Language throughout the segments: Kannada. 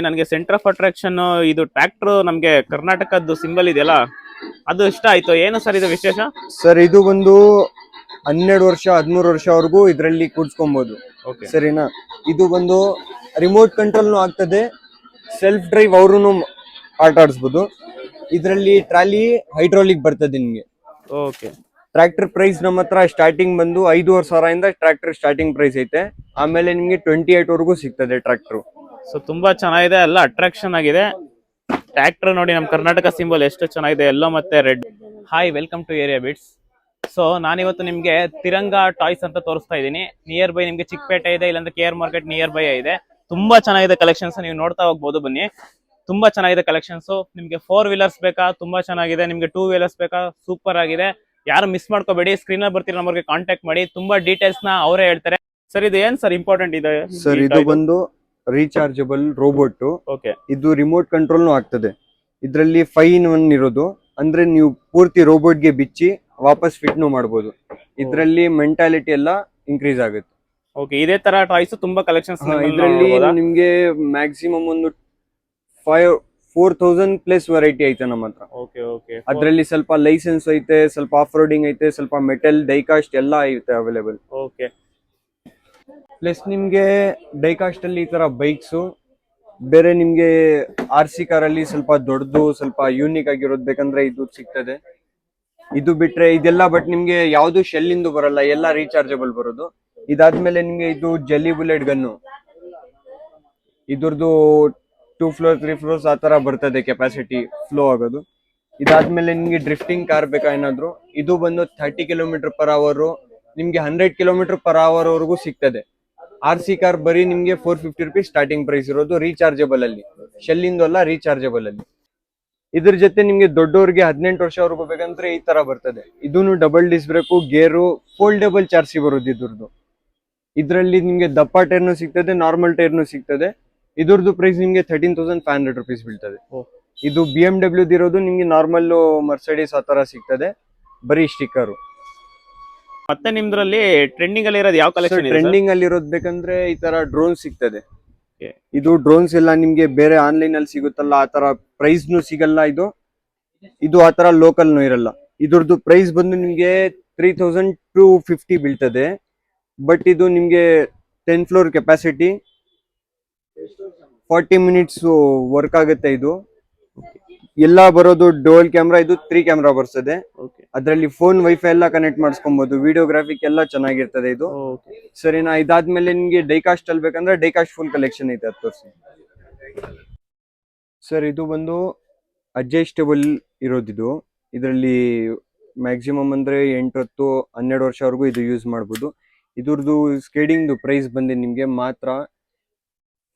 ನನಗೆ ಸೆಂಟರ್ ಆಫ್ ಅಟ್ರಾಕ್ಷನ್ ಇದು ಟ್ರ್ಯಾಕ್ಟರ್ ನಮಗೆ ಕರ್ನಾಟಕದ್ದು ಸಿಂಬಲ್ ಇದೆಯಲ್ಲ ಅದು ಇಷ್ಟ ಆಯ್ತು. ಏನು ಸರ್ ಇದು ವಿಶೇಷ? ಸರ್ ಇದು ಒಂದು 12 ವರ್ಷ 13 ವರ್ಷವರೆಗೂ ಇದರಲ್ಲಿ ಕೂಡ್ಸ್ಕೊಬಹುದು. ಸರಿನಾ? ಇದು ಬಂದು ರಿಮೋಟ್ ಕಂಟ್ರೋಲ್ನು ಆಗ್ತದೆ, ಸೆಲ್ಫ್ ಡ್ರೈವ್ ಅವರು ಆಟ ಆಡಿಸ್ಬೋದು. ಇದರಲ್ಲಿ ಟ್ರಾಲಿ ಹೈಡ್ರಾಲಿಕ್ ಬರ್ತದೆ ನಿಮ್ಗೆ. ಓಕೆ. ಟ್ರ್ಯಾಕ್ಟರ್ ಪ್ರೈಸ್ ನಮ್ಮ ಹತ್ರ ಸ್ಟಾರ್ಟಿಂಗ್ ಬಂದು 5,500 ಇಂದ ಟ್ರ್ಯಾಕ್ಟರ್ ಸ್ಟಾರ್ಟಿಂಗ್ ಪ್ರೈಸ್ ಐತೆ. ಆಮೇಲೆ ನಿಮ್ಗೆ 28 ವರೆಗೂ ಸಿಗ್ತದೆ ಟ್ರ್ಯಾಕ್ಟರ್. ಸೊ ತುಂಬಾ ಚೆನ್ನಾಗಿದೆ, ಎಲ್ಲ ಅಟ್ರಾಕ್ಷನ್ ಆಗಿದೆ. ಟ್ರ್ಯಾಕ್ಟರ್ ನೋಡಿ, ನಮ್ಮ ಕರ್ನಾಟಕ ಸಿಂಬಲ್ ಎಷ್ಟು ಚೆನ್ನಾಗಿದೆ, ಎಲ್ಲೋ ಮತ್ತೆ red. Hi, welcome to Area Bits. So ನಾನಿವತ್ತು ನಿಮಗೆ ತಿರಂಗ ಟಾಯ್ಸ್ ಅಂತ ತೋರಿಸ್ತಾ ಇದ್ದೀನಿ. ನಿಯರ್ ಬೈ ನಿಮಗೆ ಚಿಕ್ಕಪೇಟೆ ಇದೆ, ಇಲ್ಲಾಂದ್ರೆ KR ಮಾರ್ಕೆಟ್ ನಿಯರ್ ಬೈ ಇದೆ. ತುಂಬಾ ಚೆನ್ನಾಗಿದೆ ಕಲೆಕ್ಷನ್ಸ್, ನೀವು ನೋಡ್ತಾ ಹೋಗ್ಬೋದು. ಬನ್ನಿ, ತುಂಬಾ ಚೆನ್ನಾಗಿದೆ ಕಲೆಕ್ಷನ್ಸ್. ನಿಮ್ಗೆ 4 ವೀಲರ್ಸ್ ಬೇಕಾ? ತುಂಬಾ ಚೆನ್ನಾಗಿದೆ. ನಿಮ್ಗೆ 2 ವೀಲರ್ಸ್ ಬೇಕಾ? ಸೂಪರ್ ಆಗಿದೆ. ಯಾರು ಮಿಸ್ ಮಾಡ್ಕೋಬೇಡಿ. ಸ್ಕ್ರೀನ್ ಅಲ್ಲಿ ಬರ್ತಿರೋ ನಂಬರ್ಗೆ ಕಾಂಟ್ಯಾಕ್ಟ್ ಮಾಡಿ, ತುಂಬಾ ಡೀಟೇಲ್ಸ್ ನ ಅವರೇ ಹೇಳ್ತಾರೆ. ಸರ್ ಇದು ಏನ್ ಸರ್ ಇಂಪಾರ್ಟೆಂಟ್ ಇದೆ? ಸರ್ ಇದು ಬಂದು ರೀಚಾರ್ಜಬಲ್ ರೋಬೋಟ್. ಓಕೆ. ಇದು ರಿಮೋಟ್ ಕಂಟ್ರೋಲ್ ಆಗ್ತದೆ. ಇದರಲ್ಲಿ 5 in 1 ಇರೋದು, ಅಂದ್ರೆ ನೀವು ಪೂರ್ತಿ ರೋಬೋಟ್ ಗೆ ಬಿಚ್ಚಿ ವಾಪಸ್ ಫಿಟ್ ಮಾಡಬಹುದು. ಇದರಲ್ಲಿ ಮೆಂಟಾಲಿಟಿ ಎಲ್ಲ ಇನ್ಕ್ರೀಸ್ ಆಗುತ್ತೆ. ಓಕೆ, ಇದೇ ತರ ಟಾಯ್ಸ್ ತುಂಬಾ ಕಲೆಕ್ಷನ್ಸ್ ಇದರಲ್ಲಿ ನಿಮ್ಗೆ ಮ್ಯಾಕ್ಸಿಮಮ್ ಒಂದು 4,000 ಪ್ಲಸ್ ವೆರೈಟಿ ಐತೆ ನಮ್ಮ ಹತ್ರ. Okay okay. ಅದರಲ್ಲಿ ಸ್ವಲ್ಪ ಲೈಸೆನ್ಸ್ ಐತೆ, ಸ್ವಲ್ಪ ಆಫ್ ರೋಡಿಂಗ್ ಐತೆ, ಸ್ವಲ್ಪ ಮೆಟಲ್ ಡೈಕಾಸ್ಟ್ ಎಲ್ಲ ಐತೆ ಅವೈಲೇಬಲ್. ಓಕೆ. ಪ್ಲಸ್ ನಿಮ್ಗೆ ಡೈಕಾಸ್ಟ್ ಅಲ್ಲಿ ಈ ತರ ಬೈಕ್ಸ್, ಬೇರೆ ನಿಮ್ಗೆ RC ಕಾರಲ್ಲಿ ಸ್ವಲ್ಪ ದೊಡ್ಡದು, ಸ್ವಲ್ಪ ಯೂನಿಕ್ ಆಗಿರೋದು ಬೇಕಂದ್ರೆ ಇದು ಸಿಗ್ತದೆ. ಇದು ಬಿಟ್ರೆ ಇದೆಲ್ಲ ಬಟ್ ನಿಮ್ಗೆ ಯಾವ್ದು ಶೆಲ್ ಇಂದು ಬರಲ್ಲ, ಎಲ್ಲ ರೀಚಾರ್ಜಬಲ್ ಬರೋದು. ಇದಾದ್ಮೇಲೆ ನಿಮ್ಗೆ ಇದು ಜೆಲ್ಲಿ ಬುಲೆಟ್ ಗನ್ನು, ಇದ್ರದ್ದು 2 ಫ್ಲೋರ್ 3 ಫ್ಲೋರ್ಸ್ ಆ ತರ ಬರ್ತದೆ ಕೆಪಾಸಿಟಿ ಫ್ಲೋ ಆಗೋದು. ಇದಾದ್ಮೇಲೆ ನಿಮ್ಗೆ ಡ್ರಿಫ್ಟಿಂಗ್ ಕಾರ್ ಬೇಕಾ ಏನಾದ್ರು, ಇದು ಬಂದು 30 km/h, ನಿಮ್ಗೆ 100 km/h ವರೆಗೂ ಸಿಗ್ತದೆ. RC ಕಾರ್ ಬರೀ ನಿಮ್ಗೆ 450 rupees ಸ್ಟಾರ್ಟಿಂಗ್ ಪ್ರೈಸ್ ಇರೋದು, ರೀಚಾರ್ಜಬಲ್ ಅಲ್ಲಿ, ಶೆಲ್ ಇಂದು ಅಲ್ಲ, ರೀಚಾರ್ಜಬಲ್ ಅಲ್ಲಿ. ಇದ್ರ ಜೊತೆ ನಿಮ್ಗೆ ದೊಡ್ಡವ್ರಿಗೆ 18 ವರ್ಷವರೆಗೂ ಬೇಕಂದ್ರೆ ಈ ತರ ಬರ್ತದೆ. ಇದೂನು ಡಬಲ್ ಡಿಸ್ ಬ್ರೇಕು, ಗೇರು, ಫೋಲ್ಡಬಲ್ ಚಾರ್ಸಿ ಬರೋದು ಇದ್ರದ್ದು. ಇದ್ರಲ್ಲಿ ನಿಮ್ಗೆ ದಪ್ಪ ಟೈರ್ನು ಸಿಗ್ತದೆ, ನಾರ್ಮಲ್ ಟೈರ್ನು ಸಿಗ್ತದೆ. ಇದ್ರದ್ದು ಪ್ರೈಸ್ ನಿಮ್ಗೆ 13,500 rupees ಬೀಳ್ತದೆ. ಇದು BMW ಇರೋದು ನಿಮ್ಗೆ ನಾರ್ಮಲ್ ಮರ್ಸಿಡೀಸ್ ಆ ತರ ಸಿಗ್ತದೆ, ಬರೀ ಸ್ಟಿಕ್ಕರ್. ಮತ್ತೆ ನಿಮ್ದ್ರಲ್ಲಿ ಟ್ರೆಂಡಿಂಗ್ ಅಲ್ಲಿ ಇರೋದು ಯಾವ ಕಲೆಕ್ಷನ್? ಟ್ರೆಂಡಿಂಗ್ ಅಲ್ಲಿ ಇರೋದು ಬೇಕಂದ್ರೆ ಈ ತರ ಡ್ರೋನ್ ಸಿಗ್ತದೆ. ಇದು ಡ್ರೋನ್ಸ್ ಎಲ್ಲ ನಿಮ್ಗೆ ಬೇರೆ ಆನ್ಲೈನ್ ಅಲ್ಲಿ ಸಿಗುತ್ತಲ್ಲ, ಆ ತರ ಪ್ರೈಸ್ ನು ಸಿಗಲ್ಲ. ಇದು ಆ ತರ ಲೋಕಲ್ ನು ಇರಲ್ಲ. ಇದ್ರದ್ದು ಪ್ರೈಸ್ ಬಂದು ನಿಮ್ಗೆ 3,250 ಬೀಳ್ತದೆ. ಬಟ್ ಇದು ನಿಮ್ಗೆ 10 ಫ್ಲೋರ್ ಕೆಪಾಸಿಟಿ, 40 minutes ವರ್ಕ್ ಆಗುತ್ತೆ. ಇದು ಎಲ್ಲ ಬರೋದು ಡೋಲ್ ಕ್ಯಾಮ್ರಾ, ಇದು 3 ಕ್ಯಾಮ್ರಾ ಬರ್ತದೆ. ಅದರಲ್ಲಿ ಫೋನ್ ವೈಫೈ ಎಲ್ಲ ಕನೆಕ್ಟ್ ಮಾಡಿಸ್ಕೊಬಹುದು, ವಿಡಿಯೋಗ್ರಾಫಿಕ್ ಎಲ್ಲ ಚೆನ್ನಾಗಿರ್ತದೆ ಇದು. ಸರಿನಾ? ಇದಾದ್ಮೇಲೆ ನಿಮ್ಗೆ ಡೈಕಾಸ್ಟ್ ಅಲ್ಲಿ ಬೇಕಂದ್ರೆ ಡೈಕಾಸ್ಟ್ ಫುಲ್ ಕಲೆಕ್ಷನ್ ಐತೆ, 10 ವರ್ಷ. ಸರ್ ಇದು ಬಂದು ಅಡ್ಜಸ್ಟೇಬಲ್ ಇರೋದಿದು. ಇದರಲ್ಲಿ ಮ್ಯಾಕ್ಸಿಮಮ್ ಅಂದ್ರೆ 8, 10, 12 ವರ್ಷವರೆಗೂ ಇದು ಯೂಸ್ ಮಾಡಬಹುದು. ಇದ್ರದ್ದು ಸ್ಕೇಡಿಂಗ್ ಪ್ರೈಸ್ ಬಂದು ನಿಮ್ಗೆ ಮಾತ್ರ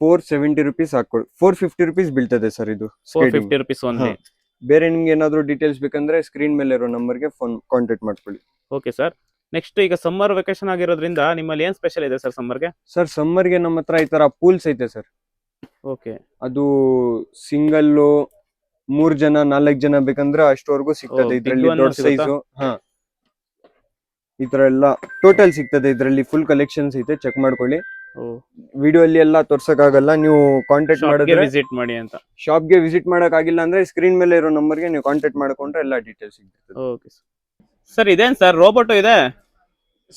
470 rupees 450 rupees ಬೀಳ್ತದೆ ಸರ್. ಇದು 450 rupees only. ಬೇರೆ ನಿಮ್ಗೆ ಏನಾದ್ರು ಡೀಟೇಲ್ಸ್ ಬೇಕಂದ್ರೆ ಸ್ಕ್ರೀನ್ ಮೇಲೆ ಇರೋ ನಂಬರ್ಗೆ ಫೋನ್ ಕಾಂಟ್ಯಾಕ್ಟ್ ಮಾಡ್ಕೊಳ್ಳಿ. Okay sir. ನೆಕ್ಸ್ಟ್, ಈಗ ಸಮ್ಮರ್ ವೆಕೇಶನ್ ಆಗಿರೋದ್ರಿಂದ ನಿಮ್ಮಲ್ಲಿ ಏನ್ ಸ್ಪೆಷಲ್ ಇದೆ ಸರ್ ಸಮ್ಮರ್ಗೆ? ಸರ್ ಸಮ್ಮರ್ಗೆ ನಮ್ಮ ಹತ್ರ ಈ ತರ ಪೂಲ್ಸ್ ಐತೆ ಸರ್. ಓಕೆ. ಅದು ಸಿಂಗಲ್ 3 ಜನ 4 ಜನ ಬೇಕಂದ್ರೆ ಅಷ್ಟವರೆಗೂ ಸಿಗ್ತದೆ. ಇದ್ರಲ್ಲಿ ದೊಡ್ಡ ಸೈಜು, ಈ ತರ ಎಲ್ಲ ಟೋಟಲ್ ಸಿಗ್ತದೆ. ಇದ್ರಲ್ಲಿ ಫುಲ್ ಕಲೆಕ್ಷನ್ಸ್ ಐತೆ, ಚೆಕ್ ಮಾಡ್ಕೊಳ್ಳಿ. ವಿಡಿಯೋ ಅಲ್ಲಿ ಎಲ್ಲ ತೋರ್ಸಕ್ ಆಗಲ್ಲ, ನೀವು ಕಾಂಟ್ಯಾಕ್ಟ್ ಮಾಡಿದ್ರೆ ವಿಸಿಟ್ ಮಾಡಿ ಅಂತ. ಶಾಪ್ಗೆ ವಿಸಿಟ್ ಮಾಡಕ್ ಆಗಿಲ್ಲ ಅಂದ್ರೆ ಸ್ಕ್ರೀನ್ ಮೇಲೆ ಇರೋ ನಂಬರ್ಗೆ ನೀವು ಕಾಂಟ್ಯಾಕ್ಟ್ ಮಾಡ್ಕೊಂಡ್ರೆ ಎಲ್ಲ ಡೀಟೇಲ್ಸ್ ಸಿಗ್ತದೆ. Okay sir. ಇದೇನ್ ಸರ್ ರೋಬೋಟ್ ಇದೆ?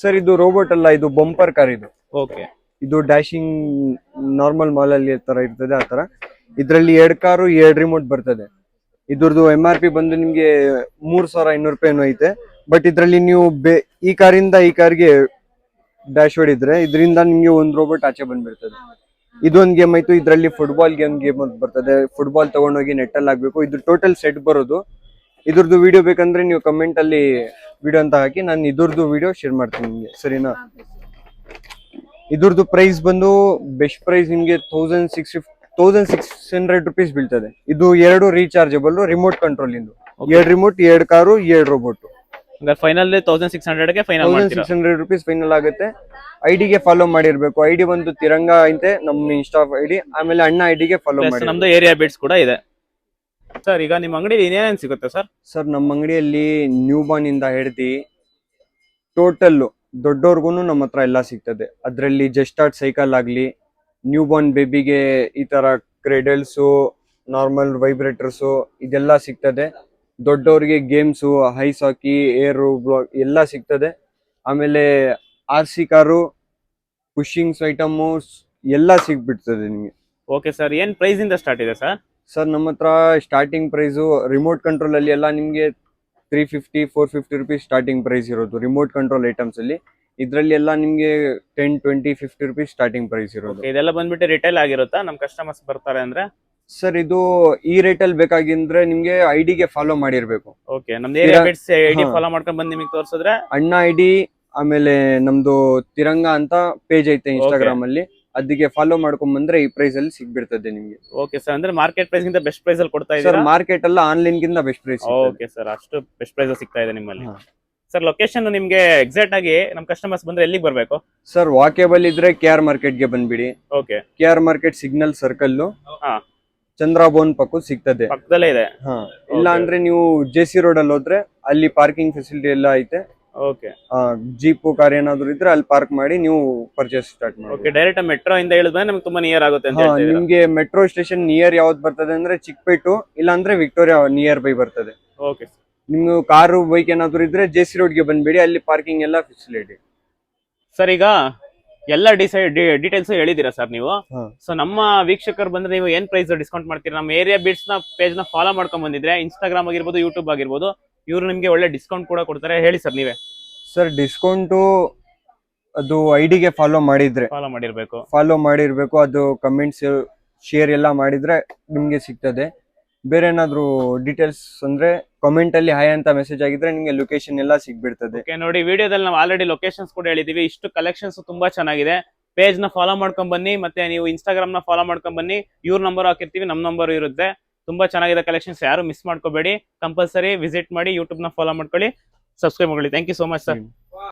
ಸರ್ ಇದು ರೋಬೋಟ್ ಅಲ್ಲ, ಇದು ಬಂಪರ್ ಕಾರ್. ಇದು ಓಕೆ. ಇದು ಡ್ಯಾಶಿಂಗ್ ನಾರ್ಮಲ್ ಮಾಲ್ ಅಲ್ಲಿ ತರ ಇರ್ತದೆ, ಆ ತರ. ಇದ್ರಲ್ಲಿ 2 ಕಾರು 2 ರಿಮೋಟ್ ಬರ್ತದೆ. ಇದ್ರದ್ದು MRP ಬಂದು ನಿಮ್ಗೆ 3,500 ರೂಪಾಯಿ ಐತೆ. ಬಟ್ ಇದ್ರಲ್ಲಿ ನೀವು ಈ ಕಾರಿಂದ ಈ ಕಾರ್ಗೆ ಡ್ಯಾಶ್ ಹೊಡಿದ್ರೆ ಇದರಿಂದ ನಿಮ್ಗೆ ಒಂದು ರೋಬೋಟ್ ಆಚೆ ಬಂದ್ಬಿಡ್ತದೆ. ಇದೊಂದು ಗೇಮ್ ಆಯ್ತು. ಇದ್ರಲ್ಲಿ ಫುಟ್ಬಾಲ್ ಗೇಮ್ ಬರ್ತದೆ. ಫುಟ್ಬಾಲ್ ತಗೊಂಡೋಗಿ ನೆಟ್ ಅಲ್ಲಿ ಹಾಕ್ಬೇಕು. ಇದು ಟೋಟಲ್ ಸೆಟ್ ಬರೋದು. ಇದ್ರದ್ದು ವಿಡಿಯೋ ಬೇಕಂದ್ರೆ ನೀವು ಕಮೆಂಟ್ ಅಲ್ಲಿ ವಿಡಿಯೋ ಅಂತ ಹಾಕಿ, ನಾನು ಇದ್ರದ್ದು ವಿಡಿಯೋ ಶೇರ್ ಮಾಡ್ತೀನಿ ನಿಮ್ಗೆ. ಸರಿನಾ? ಇದ್ರದ್ದು ಪ್ರೈಸ್ ಬಂದು ಬೆಸ್ಟ್ ಪ್ರೈಸ್ ನಿಮ್ಗೆ 1,600 rupees ಬೀಳ್ತದೆ. ಇದು 2 ರೀಚಾರ್ಜಬಲ್, ರಿಮೋಟ್ ಕಂಟ್ರೋಲ್ ಇಂದು. 2 ರಿಮೋಟ್, 2 ಕಾರು, 2 ರೋಬೋಟ್. ಫೈನಲ್ 1,600 ಗೆ ಫೈನಲ್ 1,600 rupees ಫೈನಲ್ ಆಗುತ್ತೆ. ಐಡಿಗೆ ಫಾಲೋ ಮಾಡಿರ್ಬೇಕು. ಐಡಿ ಬಂದು ತಿರಂಗ ಐತೆ ನಮ್ಮ ಇನ್ಸ್ಟಾ ಐಡಿ. ಆಮೇಲೆ ಅಣ್ಣ ಐಡಿಗೆ ಫಾಲೋ ಮಾಡಿ. ನಮ್ದು ಏರಿಯಾ ಬಿಟ್ಸ್ ಕೂಡ ಇದೆ ಸರ್. ಈಗ ನಿಮ್ಮ ಅಂಗಡಿ ಏನೇನು ಸಿಗುತ್ತೆ ಸರ್? ಸರ್ ನಮ್ಮ ಅಂಗಡಿಯಲ್ಲಿ ನ್ಯೂ ಬಾರ್ನ್ ಇಂದ ಹಿಡ್ದು ಟೋಟಲ್ ದೊಡ್ಡವ್ರಿಗೂ ನಮ್ಮ ಹತ್ರ ಎಲ್ಲ ಸಿಗ್ತದೆ. ಅದರಲ್ಲಿ ಜಸ್ಟ್ ಸ್ಟಾರ್ಟ್ ಸೈಕಲ್ ಆಗ್ಲಿ, ನ್ಯೂ ಬಾರ್ನ್ ಬೇಬಿಗೆ ಈ ತರ ಕ್ರೆಡಲ್ಸು, ನಾರ್ಮಲ್ ವೈಬ್ರೇಟರ್ಸು ಇದೆಲ್ಲ ಸಿಗ್ತದೆ. ದೊಡ್ಡವರಿಗೆ ಗೇಮ್ಸು, ಐಸ್ ಹಾಕಿ, ಏರು ಬ್ಲಾಕ್ ಎಲ್ಲ ಸಿಗ್ತದೆ. ಆಮೇಲೆ RC ಕಾರು, ಪುಷಿಂಗ್ಸ್ ಐಟಮು ಎಲ್ಲ ಸಿಗ್ಬಿಡ್ತದೆ ನಿಮಗೆ. ಓಕೆ ಸರ್, ಏನ್ ಪ್ರೈಸ್ ಇಂದ ಸ್ಟಾರ್ಟ್ ಇದೆ ಸರ್? ಸರ್ ನಮ್ಮ ಹತ್ರ ಸ್ಟಾರ್ಟಿಂಗ್ ಪ್ರೈಸು ರಿಮೋಟ್ ಕಂಟ್ರೋಲ್ ಅಲ್ಲಿ ಎಲ್ಲ ನಿಮಗೆ 350 450 ರುಪೀಸ್ ಸ್ಟಾರ್ಟಿಂಗ್ ಪ್ರೈಸ್ ಇರೋದು ರಿಮೋಟ್ ಕಂಟ್ರೋಲ್ ಐಟಮ್ಸ್ ಅಲ್ಲಿ. ಇದ್ರಲ್ಲಿ ಎಲ್ಲ ನಿಮ್ಗೆ 10 20 50 ರುಪೀಸ್ ಸ್ಟಾರ್ಟಿಂಗ್ ಪ್ರೈಸ್ ಇರೋದು. ಇದೆಲ್ಲ ಬಂದ್ಬಿಟ್ಟು ರಿಟೇಲ್ ಆಗಿರುತ್ತಾ ನಮ್ ಕಸ್ಟಮರ್ಸ್ ಬರ್ತಾರೆ ಅಂದ್ರೆ? ಸರ್ ಇದು ಈ ರೇಟ್ ಅಲ್ಲಿ ಬೇಕಾಗಿದ್ರೆ ನಿಮ್ಗೆ ಐಡಿಗೆ ಫಾಲೋ ಮಾಡಿರ್ಬೇಕು. ಓಕೆ, ನಮ್ದು ಏರಿಯಾ ಬಿಟ್ಸ್ ಐಡಿ ಫಾಲೋ ಮಾಡ್ಕೊಂಡ್ ಬಂದು ನಿಮಗೆ ತೋರಿಸಿದ್ರೆ ಅಣ್ಣ ಐಡಿ, ಆಮೇಲೆ ನಮ್ದು ತಿರಂಗ ಅಂತ ಪೇಜ್ ಐತೆ ಇನ್ಸ್ಟಾಗ್ರಾಮ್ ಅಲ್ಲಿ, ಅದಕ್ಕೆ ಫಾಲೋ ಮಾಡ್ಕೊಂಡ್ ಬಂದ್ರೆ ಈ ಪ್ರೈಸ್ ಅಲ್ಲಿ ಸಿಗ್ಬಿಡ್ತದೆ ನಿಮ್ಗೆ. ಓಕೆ ಸರ್, ಅಂದ್ರೆ ಮಾರ್ಕೆಟ್ ಪ್ರೈಸ್ ಗಿಂತ ಬೆಸ್ಟ್ ಪ್ರೈಸ್ ಅಲ್ಲಿ ಕೊಡ್ತಾ ಸರ್ ಇದ್ದೀರಾ? ಮಾರ್ಕೆಟ್ ಅಲ್ಲ, ಆನ್ಲೈನ್ ಗಿಂತ ಬೆಸ್ಟ್ ಪ್ರೈಸ್. ಓಕೆ ಸರ್, ಅಷ್ಟು ಬೆಸ್ಟ್ ಪ್ರೈಸ್ ಸಿಗ್ತಾ ಇದೆ ನಿಮ್ಮಲ್ಲಿ. ಸರ್ ಲೊಕೇಶನ್ ನಿಮ್ಗೆ ಎಕ್ಸಾಕ್ಟ್ ಆಗಿ ನಮ್ ಕಸ್ಟಮರ್ಸ್ ಬಂದ್ರೆ ಎಲ್ಲಿಗೆ ಬರ್ಬೇಕು? ಸರ್ ವಾಕೇಬಲ್ ಇದ್ರೆ KR ಮಾರ್ಕೆಟ್ ಗೆ ಬಂದ್ಬಿಡಿ. Okay, KR market signal circle ಹಾ, ಚಂದ್ರಭವನ್ ಪಕ್ಕ ಸಿಗ್ತದೆ. ಪಕ್ಕದಲ್ಲೇ ಇದೆ. ಇಲ್ಲ ಅಂದ್ರೆ ನೀವು JC ರೋಡ್ ಅಲ್ಲಿ ಹೋದ್ರೆ ಅಲ್ಲಿ ಪಾರ್ಕಿಂಗ್ ಫೆಸಿಲಿಟಿ ಎಲ್ಲ ಐತೆ. ಓಕೆ, ಜೀಪು ಕಾರ್ ಏನಾದ್ರು ಇದ್ರೆ ಅಲ್ಲಿ ಪಾರ್ಕ್ ಮಾಡಿ ನೀವು ಪರ್ಚೇಸ್ ಸ್ಟಾರ್ಟ್ ಮಾಡಿ. ಓಕೆ, ಡೈರೆಕ್ಟ್ ಮೆಟ್ರೋ ಇಂದ ಹೇಳಿದ್ರೆ ನಮ್ಗೆ ತುಂಬಾ ನಿಯರ್ ಆಗುತ್ತೆ ಅಂತ ಹೇಳ್ತಾ ಇದ್ದೀರಾ? ನಿಮ್ಗೆ ಮೆಟ್ರೋ ಸ್ಟೇಷನ್ ನಿಯರ್ ಯಾವ್ದು ಬರ್ತದೆ ಅಂದ್ರೆ ಚಿಕ್ಕಪೇಟು, ಇಲ್ಲ ಅಂದ್ರೆ ವಿಕ್ಟೋರಿಯಾ ನಿಯರ್ ಬೈ ಬರ್ತದೆ. ಓಕೆ, ನಿಮ್ಗೆ ಕಾರು ಬೈಕ್ ಏನಾದ್ರು ಇದ್ರೆ JC ರೋಡ್ ಗೆ ಬಂದ್ಬಿಡಿ, ಅಲ್ಲಿ ಪಾರ್ಕಿಂಗ್ ಎಲ್ಲ ಫೆಸಿಲಿಟಿ. ಸರ್ ಈಗ ಎಲ್ಲ ಡೀಟೇಲ್ಸ್ ಹೇಳಿದೀರಾ ಸರ್ ನೀವು. ಸೊ ನಮ್ಮ ವೀಕ್ಷಕರು ಬಂದ್ರೆ ನೀವು ಏನ್ ಪ್ರೈಸ್ ಡಿಸ್ಕೌಂಟ್ ಮಾಡ್ತೀರಾ? ನಮ್ಮ ಏರಿಯಾ ಬಿಟ್ಸ್ ನ ಪೇಜ್ ನ ಫಾಲೋ ಮಾಡ್ಕೊಂಡ್ ಬಂದಿದ್ರೆ ಇನ್ಸ್ಟಾಗ್ರಾಮ್ ಆಗಿರ್ಬೋದು, ಯೂಟ್ಯೂಬ್ ಆಗಿರ್ಬೋದು, ಇವ್ರು ನಿಮ್ಗೆ ಒಳ್ಳೆ ಡಿಸ್ಕೌಂಟ್ ಕೂಡ ಕೊಡ್ತಾರೆ. ಹೇಳಿ ಸರ್ ನೀವೇ. ಸರ್ ಡಿಸ್ಕೌಂಟು ಅದು ಐಡಿಗೆ ಫಾಲೋ ಮಾಡಿರ್ಬೇಕು, ಅದು ಕಮೆಂಟ್ಸ್ ಶೇರ್ ಎಲ್ಲ ಮಾಡಿದ್ರೆ ನಿಮ್ಗೆ ಸಿಗ್ತದೆ. ಬೇರೆ ಏನಾದ್ರು ಡೀಟೇಲ್ಸ್ ಅಂದ್ರೆ ಕಾಮೆಂಟ್ ಅಲ್ಲಿ ಹಾಯ್ ಅಂತ ಮೆಸೇಜ್ ಆಗಿದ್ರೆ ನಿಮ್ಗೆ ಲೊಕೇಶನ್ ಎಲ್ಲ ಸಿಗ್ಬಿಡ್ತದೆ. ನೋಡಿ, ವಿಡಿಯೋದಲ್ಲಿ ನಾವು ಆಲ್ರೆಡಿ ಲೊಕೇಶನ್ಸ್ ಕೂಡ ಹೇಳಿದೀವಿ. ಇಷ್ಟು ಕಲೆಕ್ಷನ್ಸ್ ತುಂಬಾ ಚೆನ್ನಾಗಿದೆ. ಪೇಜ್ ನ ಫಾಲೋ ಮಾಡ್ಕೊಂಡ್ ಬನ್ನಿ, ಮತ್ತೆ ನೀವು ಇನ್ಸ್ಟಾಗ್ರಾಮ್ ನ ಫಾಲೋ ಮಾಡ್ಕೊಂಡ್ ಬನ್ನಿ. ಇವ್ರ ನಂಬರ್ ಹಾಕಿರ್ತೀವಿ, ನಮ್ ನಂಬರ್ ಇರುತ್ತೆ. ತುಂಬಾ ಚೆನ್ನಾಗಿದೆ ಕಲೆಕ್ಷನ್ಸ್, ಯಾರು ಮಿಸ್ ಮಾಡ್ಕೋಬೇಡಿ. ಕಂಪಲ್ಸರಿ ವಿಸಿಟ್ ಮಾಡಿ, ಯೂಟ್ಯೂಬ್ ನ ಫಾಲೋ ಮಾಡ್ಕೊಳ್ಳಿ, ಸಬ್ಸ್ಕ್ರೈಬ್ ಮಾಡ್ಕೊಳ್ಳಿ. Thank you so much sir.